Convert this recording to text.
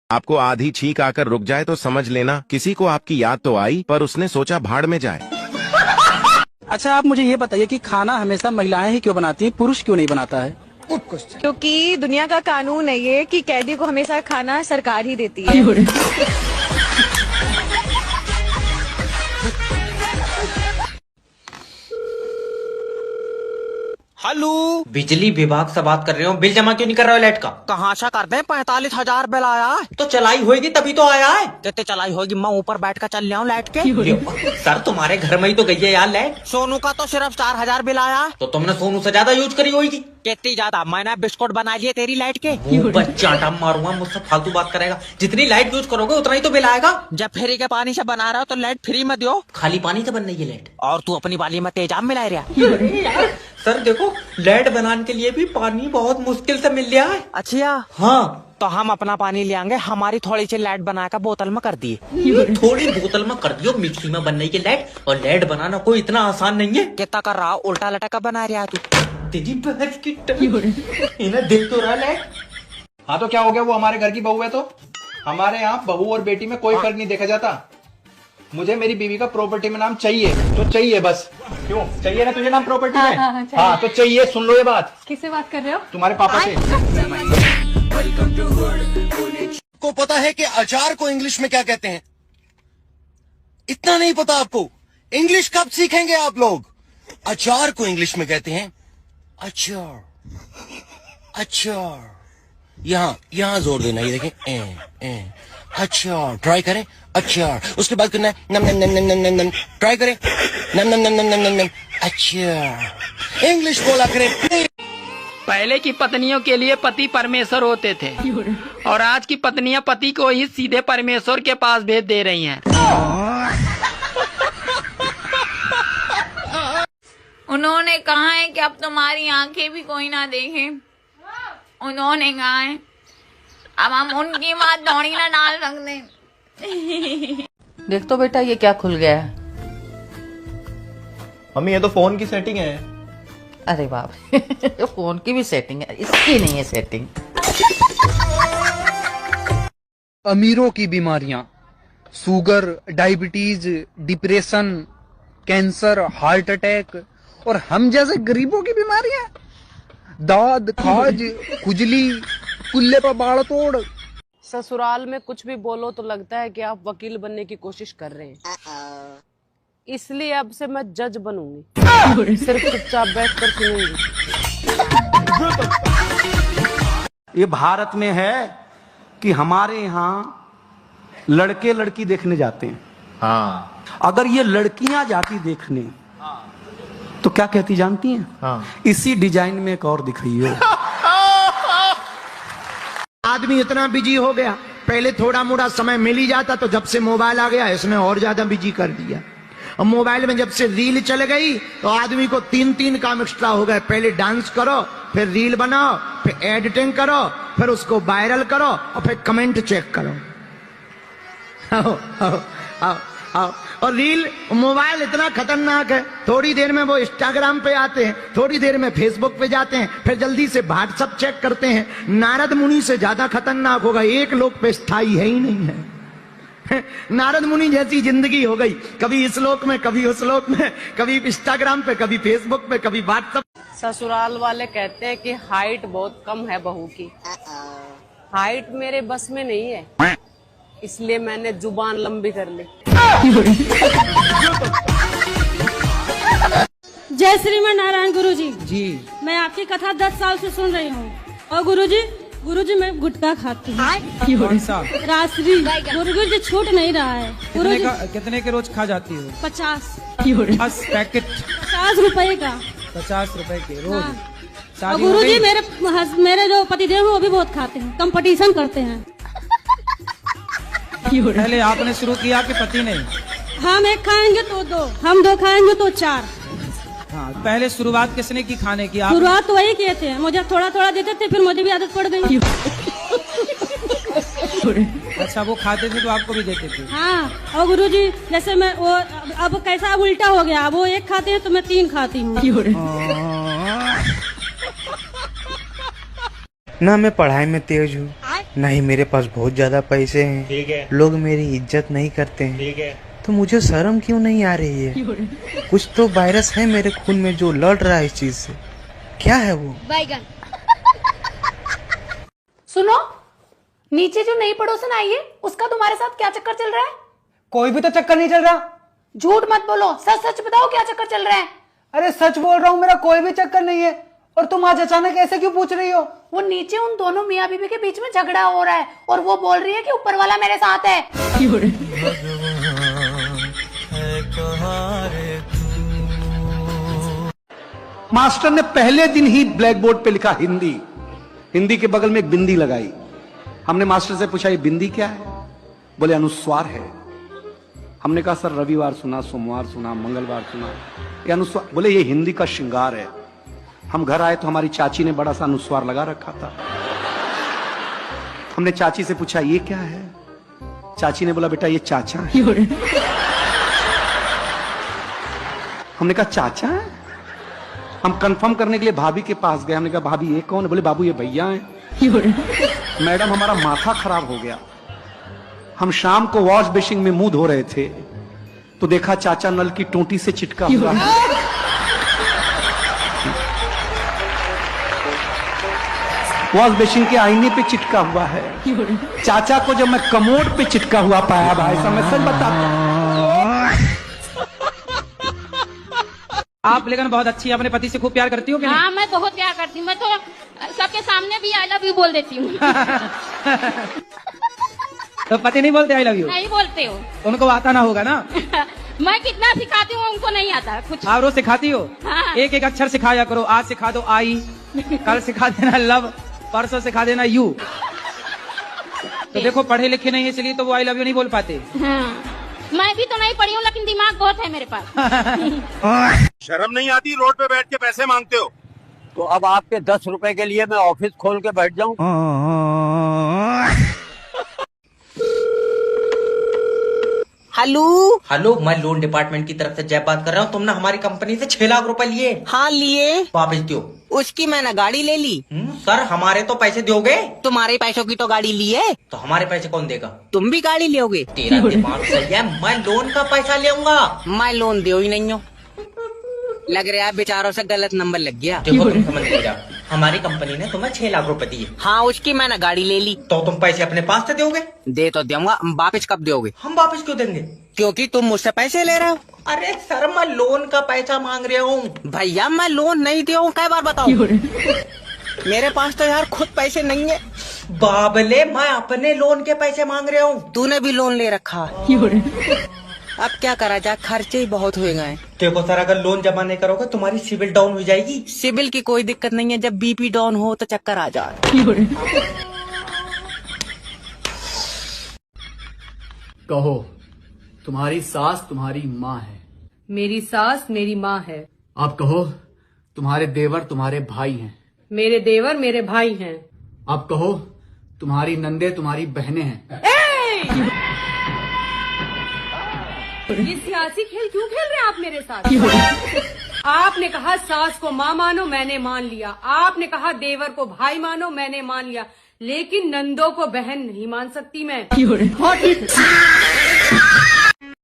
आपको आधी छींक आकर रुक जाए तो समझ लेना किसी को आपकी याद तो आई पर उसने सोचा भाड़ में जाए। अच्छा आप मुझे ये बताइए कि खाना हमेशा महिलाएं ही क्यों बनाती हैं, पुरुष क्यों नहीं बनाता है? क्योंकि दुनिया का कानून है ये कि कैदी को हमेशा खाना सरकार ही देती है। हेलो, बिजली विभाग से बात कर रहे हो। बिल जमा क्यों नहीं कर रहे हो लाइट का? कहाँ से कर दे? 45,000 बिल आया है। तो चलाई होगी तभी तो आया है। कितनी चलाई होगी? मैं ऊपर बैठ कर चल रहा हूँ लाइट के। सर तुम्हारे घर में ही तो गई है यार लाइट। सोनू का तो सिर्फ 4,000 बिल आया है। तो तुमने सोनू से ज्यादा यूज करी होगी। कितनी ज्यादा? मैंने बिस्कुट बना लिए तेरी लाइट के। चाटा मारूंगा, मुझसे फालतू बात करेगा। जितनी लाइट यूज करोगे उतना ही तो बिल आएगा। जब फ्री के पानी से बना रहा हो तो लाइट फ्री में दो। खाली पानी से बन रही है लाइट। और तू अपनी बाली में तेजाब मिला रहा। सर देखो, लाइट बनाने के लिए भी पानी बहुत मुश्किल से मिल रहा है। अच्छा हाँ, तो हम अपना पानी ले आएंगे। हमारी थोड़ी सी लाइट बनाकर बोतल में कर दिए। थोड़ी बोतल में कर दियो, मिक्सी में बन रही है लाइट। और लाइट बनाना कोई इतना आसान नहीं है। कितना कर रहा? उल्टा लटका बना रहा तू। तेरी बहस की इन्हें देख तो रहा लाइट। हाँ तो क्या हो गया? वो हमारे घर की बहू है तो हमारे यहाँ बहू और बेटी में कोई फर्क नहीं देखा जाता। मुझे मेरी बीवी का प्रॉपर्टी में नाम चाहिए तो चाहिए बस। क्यों चाहिए ना तुझे नाम प्रॉपर्टी में? हाँ तो चाहिए। सुन लो ये बात। किससे बात कर रहे हो? तुम्हारे पापा से। को पता है कि अचार को इंग्लिश में क्या कहते हैं? इतना नहीं पता आपको? इंग्लिश कब सीखेंगे आप लोग? अचार को इंग्लिश में कहते हैं अचार। अचार यहां जोर देना, ये देखें। अचार ट्राई करें। अचार, उसके बाद करना है नम नम नम नम नम नम। ट्राई करें नम नम नम नम नम नम। अचार इंग्लिश बोला करें। पहले की पत्नियों के लिए पति परमेश्वर होते थे और आज की पत्नियां पति को ही सीधे परमेश्वर के पास भेज दे रही हैं। उन्होंने कहा है कि अब तुम्हारी आंखें भी कोई ना देखे। उन्होंने कहा है अब हम उनकी बात दौड़ी ना डाल सकते। देख तो बेटा ये क्या खुल गया है। मम्मी ये तो फोन की सेटिंग है। अरे बाप फोन की भी सेटिंग है, इसकी नहीं है सेटिंग। अमीरों की बीमारियां, sugar, diabetes, depression, cancer, heart attack, और हम जैसे गरीबों की बीमारियां, दाद, खाज, खुजली, कुल्ले पर बाढ़ तोड़। ससुराल में कुछ भी बोलो तो लगता है कि आप वकील बनने की कोशिश कर रहे हैं, इसलिए अब से मैं जज बनूंगी। सिर्फ चुपचाप बैठकर सुनूंगी। ये भारत में है कि हमारे यहाँ लड़के लड़की देखने जाते हैं। हाँ। अगर ये लड़कियां जाती देखने तो क्या कहती जानती हैं? हाँ। इसी डिजाइन में एक और दिखाइए। आदमी इतना बिजी हो गया, पहले थोड़ा मोड़ा समय मिल ही जाता, तो जब से मोबाइल आ गया इसने और ज्यादा बिजी कर दिया। और मोबाइल में जब से रील चल गई तो आदमी को 3 काम एक्स्ट्रा हो गए। पहले डांस करो, फिर रील बनाओ, फिर एडिटिंग करो, फिर उसको वायरल करो और फिर कमेंट चेक करो। आओ, आओ, आओ, आओ। और रील, मोबाइल इतना खतरनाक है, थोड़ी देर में वो इंस्टाग्राम पे आते हैं, थोड़ी देर में फेसबुक पे जाते हैं, फिर जल्दी से व्हाट्सएप चेक करते हैं। नारद मुनि से ज्यादा खतरनाक होगा, एक लोक पे स्थायी है ही नहीं है। नारद मुनि जैसी जिंदगी हो गई, कभी इस लोक में, कभी उस लोक में, कभी इंस्टाग्राम पे, कभी फेसबुक पे, कभी व्हाट्सएप। ससुराल वाले कहते हैं कि हाइट बहुत कम है बहू की। हाइट मेरे बस में नहीं है, इसलिए मैंने जुबान लंबी कर ली। जय श्रीमन नारायण गुरुजी। जी मैं आपकी कथा 10 साल से सुन रही हूँ। और गुरुजी मैं गुटखा खाती हूँ। कौन सा? रासरी। गुरुजी छूट नहीं रहा है। कितने के रोज खा जाती हो? 50 पैकेट। 50 रुपए का। 50 रुपए के रोज। हाँ। और गुरुजी मेरे जो पतिदेव हैं वो भी बहुत खाते हैं, कंपटीशन करते हैं। पहले आपने शुरू किया कि पति ने? हम एक खाएंगे तो 2, हम 2 खाएंगे तो 4। हाँ, पहले शुरुआत किसने की खाने की? शुरुआत तो वही किए थे, मुझे थोड़ा थोड़ा देते थे, फिर मुझे भी आदत पड़ गई। अच्छा, वो खाते थे तो आपको भी देते थे? हाँ। और गुरुजी जैसे मैं वो अब कैसा उल्टा हो गया, वो 1 खाते हैं तो मैं 3 खाती हूँ। ना मैं पढ़ाई में तेज हूँ, नहीं मेरे पास बहुत ज्यादा पैसे हैं, ठीक है, लोग मेरी इज्जत नहीं करते हैं, ठीक है। तो मुझे शर्म क्यों नहीं आ रही है? कुछ तो वायरस है मेरे खून में जो लड़ रहा है इस चीज से। क्या है वो? बैगन। सुनो, नीचे जो नई पड़ोसन आई है उसका तुम्हारे साथ क्या चक्कर चल रहा है? कोई भी तो चक्कर नहीं चल रहा। झूठ मत बोलो, सच सच बताओ क्या चक्कर चल रहा है? अरे सच बोल रहा हूँ, मेरा कोई भी चक्कर नहीं है। और तुम आज अचानक ऐसे क्यों पूछ रही हो? वो नीचे उन दोनों मियाँ बीवी के बीच में झगड़ा हो रहा है और वो बोल रही है कि ऊपर वाला मेरे साथ है। मास्टर ने पहले दिन ही ब्लैक बोर्ड पे लिखा हिंदी। हिंदी के बगल में एक बिंदी लगाई। हमने मास्टर से पूछा ये बिंदी क्या है? बोले अनुस्वार है। हमने कहा सर रविवार सुना, सोमवार सुना, मंगलवार सुना, ये अनुस्वार। बोले ये हिंदी का श्रृंगार है। हम घर आए तो हमारी चाची ने बड़ा सा अनुस्वार लगा रखा था। हमने चाची से पूछा ये क्या है? चाची ने बोला बेटा ये चाचा है। हमने कहा चाचा है? हम कंफर्म करने के लिए भाभी के पास गए। हमने कहा भाभी ये कौन है? बोले बाबू ये भैया हैं। मैडम हमारा माथा खराब हो गया। हम शाम को वॉश बेसिन में मुंह धो रहे थे तो देखा चाचा नल की टोंटी से चिटका हुआ है। वॉश बेसिन के आईने पे चिटका हुआ है। चाचा को जब मैं कमोड पे चिटका हुआ पाया भाई साहब, मैं सच बताता हूं। आप लेकिन बहुत अच्छी, अपने पति से खूब प्यार करती हो कि नहीं? हाँ, मैं बहुत प्यार करती हूँ। मैं तो सबके सामने भी आई लव यू बोल देती हूँ। तो पति नहीं बोलते आई लव यू? नहीं बोलते हो। उनको आता ना होगा ना? मैं कितना सिखाती हूँ उनको नहीं आता कुछ। आप रोज सिखाती हो? हाँ। एक एक अक्षर सिखाया करो। आज सिखा दो आई, कल सिखा देना लव, परसों सिखा देना यू। तो देखो पढ़े लिखे नहीं है इसलिए तो वो आई लव यू नहीं बोल पाते। हाँ। मैं भी तो नहीं पढ़ी हूँ लेकिन दिमाग बहुत है मेरे पास। शर्म नहीं आती? रोड पे बैठ के पैसे मांगते हो। तो अब आपके 10 रुपए के लिए मैं ऑफिस खोल के बैठ जाऊं? हेलो हेलो, मैं लोन डिपार्टमेंट की तरफ से जय बात कर रहा हूँ। तुमने हमारी कंपनी से 6 लाख रुपए लिए। हाँ लिए। वापस दो। उसकी मैंने गाड़ी ले ली। सर हमारे तो पैसे दोगे? तुम्हारे पैसों की तो गाड़ी ली है। तो हमारे पैसे कौन देगा? तुम भी गाड़ी लोगे? तेरा दिमाग सही है, मैं लोन का पैसा लेऊंगा। मैं लोन दे ही नहीं हूँ। लग रहा है बेचारों से गलत नंबर लग गया। देखो तुम समझ नहीं रहा, हमारी कंपनी ने तुम्हें 6 लाख रुपए दिए। हाँ उसकी मैंने गाड़ी ले ली। तो तुम पैसे अपने पास से दोगे? दे तो दूंगा, वापस कब दोगे? हम वापस क्यों देंगे? क्योंकि तुम मुझसे पैसे ले रहे हो। अरे सर मैं लोन का पैसा मांग रहा हूँ। भैया मैं लोन नहीं दे हूँ, कई बार बताओ। मेरे पास तो यार खुद पैसे नहीं है। बाबले मैं अपने लोन के पैसे मांग रहा हूँ। तूने भी लोन ले रखा। अब क्या करा जाए, खर्चे ही बहुत हो गए। देखो सर अगर लोन जमा नहीं करोगे तुम्हारी सिविल डाउन हो जाएगी। सिविल की कोई दिक्कत नहीं है, जब बीपी डाउन हो तो चक्कर आ जाए। कहो तुम्हारी सास तुम्हारी माँ है। मेरी सास मेरी माँ है। आप कहो तुम्हारे देवर तुम्हारे भाई हैं। मेरे देवर मेरे भाई हैं। आप कहो तुम्हारी नंदे तुम्हारी बहनें हैं। ये सियासी खेल क्यों खेल रहे हैं आप मेरे साथ? आपने कहा सास को माँ मानो, मैंने मान लिया। आपने कहा देवर को भाई मानो, मैंने मान लिया। लेकिन नंदों को बहन नहीं मान सकती मैं।